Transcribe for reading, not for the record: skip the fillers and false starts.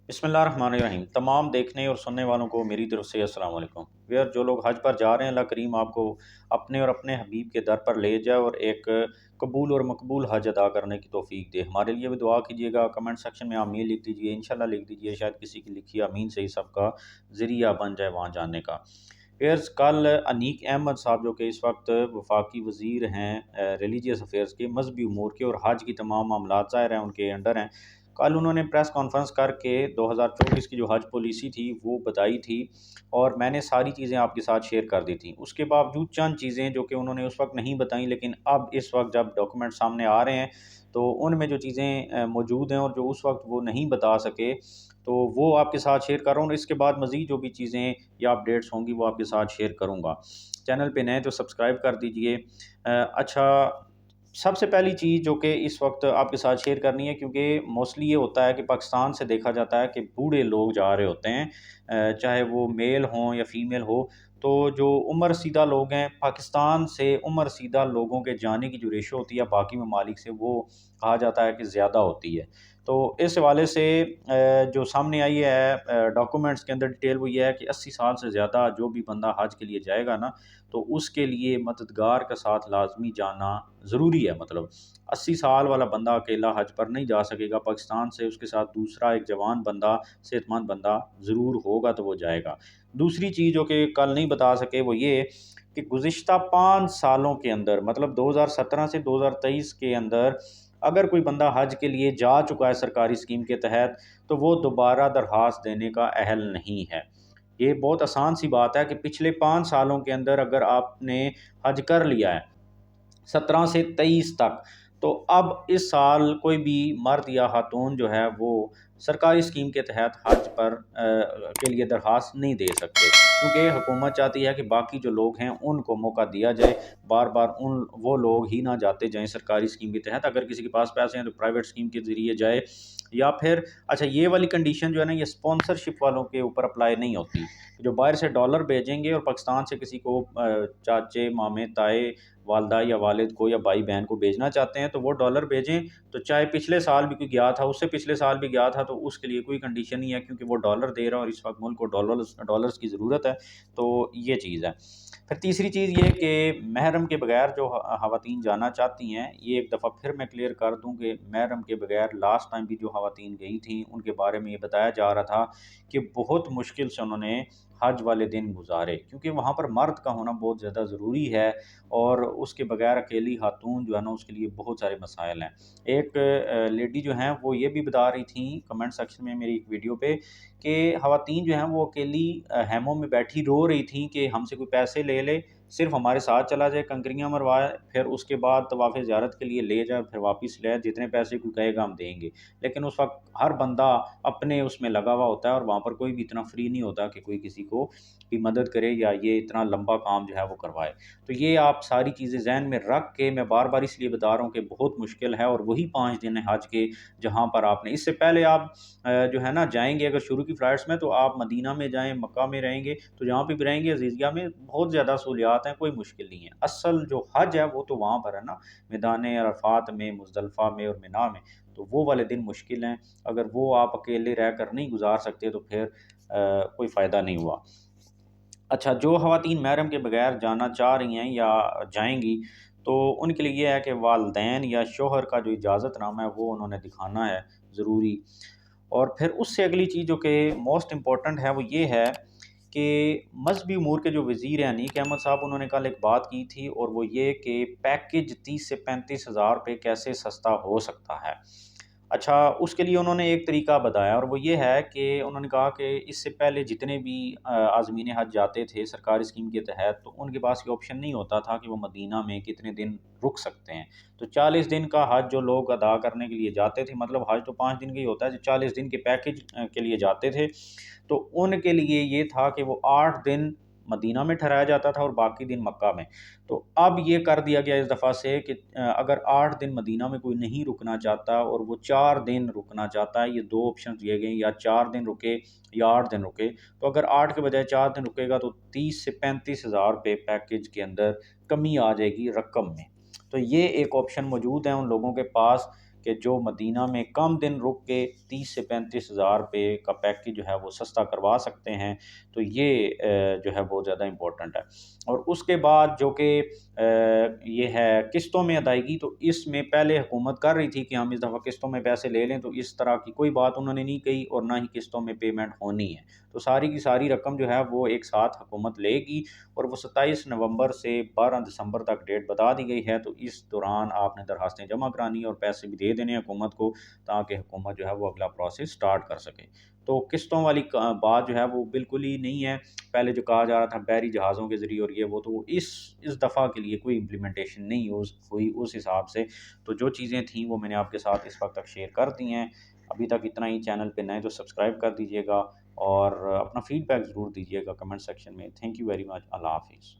بسم اللہ الرحمن الرحیم۔ تمام دیکھنے اور سننے والوں کو میری طرف سے السلام علیکم۔ ویئر جو لوگ حج پر جا رہے ہیں، اللہ کریم آپ کو اپنے اور اپنے حبیب کے در پر لے جائے اور ایک قبول اور مقبول حج ادا کرنے کی توفیق دے۔ ہمارے لیے بھی دعا کیجیے گا، کمنٹ سیکشن میں آمین لکھ دیجیے، انشاءاللہ لکھ دیجیے، شاید کسی کی لکھی آمین سے ہی سب کا ذریعہ بن جائے وہاں جانے کا۔ ویئرز کل انیک احمد صاحب جو کہ اس وقت وفاقی وزیر ہیں ریلیجیس افیئرز کے، مذہبی امور کے اور حج کی تمام معاملات ظاہر ہیں ان کے انڈر ہیں، کل انہوں نے پریس کانفرنس کر کے 2024 کی جو حج پالیسی تھی وہ بتائی تھی اور میں نے ساری چیزیں آپ کے ساتھ شیئر کر دی تھیں۔ اس کے باوجود چند چیزیں جو کہ انہوں نے اس وقت نہیں بتائیں، لیکن اب اس وقت جب ڈاکومنٹ سامنے آ رہے ہیں تو ان میں جو چیزیں موجود ہیں اور جو اس وقت وہ نہیں بتا سکے تو وہ آپ کے ساتھ شیئر کر رہا ہوں، اور اس کے بعد مزید جو بھی چیزیں یا اپڈیٹس ہوں گی وہ آپ کے ساتھ شیئر کروں گا۔ چینل پہ نئے تو سبسکرائب کر دیجئے۔ اچھا، سب سے پہلی چیز جو کہ اس وقت آپ کے ساتھ شیئر کرنی ہے، کیونکہ موسٹلی یہ ہوتا ہے کہ پاکستان سے دیکھا جاتا ہے کہ بوڑھے لوگ جا رہے ہوتے ہیں، چاہے وہ میل ہوں یا فیمیل ہو، تو جو عمر رسیدہ لوگ ہیں پاکستان سے عمر رسیدہ لوگوں کے جانے کی جو ریشو ہوتی ہے باقی ممالک سے، وہ کہا جاتا ہے کہ زیادہ ہوتی ہے۔ تو اس حوالے سے جو سامنے آئی ہے ڈاکومنٹس کے اندر ڈیٹیل، وہ یہ ہے کہ 80 سال سے زیادہ جو بھی بندہ حج کے لیے جائے گا نا، تو اس کے لیے مددگار کا ساتھ لازمی جانا ضروری ہے۔ مطلب 80 سال والا بندہ اکیلا حج پر نہیں جا سکے گا پاکستان سے، اس کے ساتھ دوسرا ایک جوان بندہ، صحت مند بندہ ضرور ہوگا تو وہ جائے گا۔ دوسری چیز جو کہ کل نہیں بتا سکے وہ یہ کہ گزشتہ 5 سالوں کے اندر، مطلب 2017 سے 2023 کے اندر، اگر کوئی بندہ حج کے لیے جا چکا ہے سرکاری اسکیم کے تحت تو وہ دوبارہ درخواست دینے کا اہل نہیں ہے۔ یہ بہت آسان سی بات ہے کہ پچھلے 5 سالوں کے اندر اگر آپ نے حج کر لیا ہے 17 سے 23 تک، تو اب اس سال کوئی بھی مرد یا خاتون جو ہے وہ سرکاری اسکیم کے تحت حج پر کے لیے درخواست نہیں دے سکتے، کیونکہ حکومت چاہتی ہے کہ باقی جو لوگ ہیں ان کو موقع دیا جائے، بار بار وہ لوگ ہی نہ جاتے جائیں سرکاری اسکیم کے تحت۔ اگر کسی کے پاس پیسے ہیں تو پرائیویٹ اسکیم کے ذریعے جائے، یا پھر اچھا یہ والی کنڈیشن جو ہے نا، یہ اسپانسرشپ والوں کے اوپر اپلائی نہیں ہوتی، جو باہر سے ڈالر بھیجیں گے اور پاکستان سے کسی کو چاچے مامے تائے والدہ یا والد کو یا بھائی بہن کو بھیجنا چاہتے ہیں تو وہ ڈالر بھیجیں، تو چاہے پچھلے سال بھی کوئی گیا تھا، اس سے پچھلے سال بھی گیا تھا، تو اس کے لیے کوئی کنڈیشن نہیں ہے، کیونکہ وہ ڈالر دے رہا ہے اور اس وقت ملک کو ڈالرز کی ضرورت ہے۔ تو یہ چیز ہے۔ پھر تیسری چیز یہ کہ محرم کے بغیر جو خواتین جانا چاہتی ہیں، یہ ایک دفعہ پھر میں کلیئر کر دوں کہ محرم کے بغیر لاسٹ ٹائم بھی جو خواتین گئی تھیں ان کے بارے میں یہ بتایا جا رہا تھا کہ بہت مشکل سے انہوں نے حج والے دن گزارے، کیونکہ وہاں پر مرد کا ہونا بہت زیادہ ضروری ہے، اور اس کے بغیر اکیلی خاتون جو ہے نا اس کے لیے بہت سارے مسائل ہیں۔ ایک لیڈی جو ہیں وہ یہ بھی بتا رہی تھیں کمنٹ سیکشن میں میری ایک ویڈیو پہ، کہ خواتین جو ہیں وہ اکیلی ہیموں میں بیٹھی رو رہی تھیں کہ ہم سے کوئی پیسے لے لے، صرف ہمارے ساتھ چلا جائے، کنکریاں مروائے، پھر اس کے بعد طواف زیارت کے لیے لے جائے، پھر واپس لے جائے، جتنے پیسے کوئی کہے گا ہم دیں گے۔ لیکن اس وقت ہر بندہ اپنے اس میں لگا ہوا ہوتا ہے، اور وہاں پر کوئی بھی اتنا فری نہیں ہوتا کہ کوئی کسی کو بھی مدد کرے یا یہ اتنا لمبا کام جو ہے وہ کروائے۔ تو یہ آپ ساری چیزیں ذہن میں رکھ کے، میں بار بار اس لیے بتا رہا ہوں کہ بہت مشکل ہے، اور وہی 5 دن ہیں حج کے جہاں پر آپ نے اس سے پہلے آپ جو ہے نا جائیں گے اگر شروع کی فلائٹس میں، تو آپ مدینہ میں جائیں، مکہ میں رہیں گے، تو جہاں پہ بھی رہیں گے عزیزیہ میں بہت زیادہ سہولیات ہیں، کوئی مشکل نہیں ہے۔ اصل جو حج ہے وہ تو وہاں پر ہے نا، میدان عرفات میں، مزدلفہ میں اور منی میں، تو وہ والے دن مشکل ہیں۔ اگر وہ آپ اکیلے رہ کر نہیں گزار سکتے تو پھر کوئی فائدہ نہیں ہوا۔ اچھا، جو خواتین محرم کے بغیر جانا چاہ رہی ہیں یا جائیں گی، تو ان کے لیے یہ ہے کہ والدین یا شوہر کا جو اجازت نامہ ہے وہ انہوں نے دکھانا ہے ضروری۔ اور پھر اس سے اگلی چیز جو کہ موسٹ امپورٹنٹ ہے وہ یہ ہے کہ مذہبی امور کے جو وزیر ہیں انیک احمد صاحب، انہوں نے کل ایک بات کی تھی، اور وہ یہ کہ پیکیج 30 سے 35 ہزار روپے کیسے سستا ہو سکتا ہے۔ اچھا، اس کے لیے انہوں نے ایک طریقہ بتایا، اور وہ یہ ہے کہ انہوں نے کہا کہ اس سے پہلے جتنے بھی عازمین حج جاتے تھے سرکاری اسکیم کے تحت، تو ان کے پاس یہ آپشن نہیں ہوتا تھا کہ وہ مدینہ میں کتنے دن رک سکتے ہیں۔ تو 40 دن کا حج جو لوگ ادا کرنے کے لیے جاتے تھے، مطلب حج تو 5 دن کا ہی ہوتا ہے، جو 40 دن کے پیکیج کے لیے جاتے تھے، تو ان کے لیے یہ تھا کہ وہ 8 دن مدینہ میں ٹھہرایا جاتا تھا اور باقی دن مکہ میں۔ تو اب یہ کر دیا گیا اس دفعہ سے کہ اگر 8 دن مدینہ میں کوئی نہیں رکنا چاہتا اور وہ 4 دن رکنا چاہتا ہے، یہ 2 آپشن دیے گئے ہیں، یا 4 دن رکے یا 8 دن رکے، تو اگر 8 کے بجائے 4 دن رکے گا تو 30 سے 35 ہزار روپے پیکیج کے اندر کمی آ جائے گی رقم میں۔ تو یہ ایک آپشن موجود ہے ان لوگوں کے پاس کہ جو مدینہ میں کم دن رک کے 30 سے 35 ہزار روپے کا پیکج جو ہے وہ سستا کروا سکتے ہیں، تو یہ جو ہے بہت زیادہ امپورٹنٹ ہے۔ اور اس کے بعد جو کہ یہ ہے قسطوں میں ادائیگی، تو اس میں پہلے حکومت کر رہی تھی کہ ہم اس دفعہ قسطوں میں پیسے لے لیں، تو اس طرح کی کوئی بات انہوں نے نہیں کہی اور نہ ہی قسطوں میں پیمنٹ ہونی ہے، تو ساری کی ساری رقم جو ہے وہ ایک ساتھ حکومت لے گی، اور وہ 27 نومبر سے 12 دسمبر تک ڈیٹ بتا دی گئی ہے، تو اس دوران آپ نے درخواستیں جمع کرانی اور پیسے بھی دے دینے حکومت کو، تاکہ حکومت جو ہے وہ اگلا پروسیس سٹارٹ کر سکے۔ تو قسطوں والی بات جو ہے وہ بالکل ہی نہیں ہے، پہلے جو کہا جا رہا تھا بحری جہازوں کے ذریعے اور یہ وہ، تو اس دفعہ کے لیے کوئی امپلیمنٹیشن نہیں ہوئی اس حساب سے۔ تو جو چیزیں تھیں وہ میں نے آپ کے ساتھ اس وقت تک شیئر کر دی ہیں۔ ابھی تک اتنا ہی، چینل پہ نئے تو سبسکرائب کر دیجیے گا، اور اپنا فیڈ بیک ضرور دیجیے گا کمنٹ سیکشن میں۔ تھینک یو ویری مچ، اللہ حافظ۔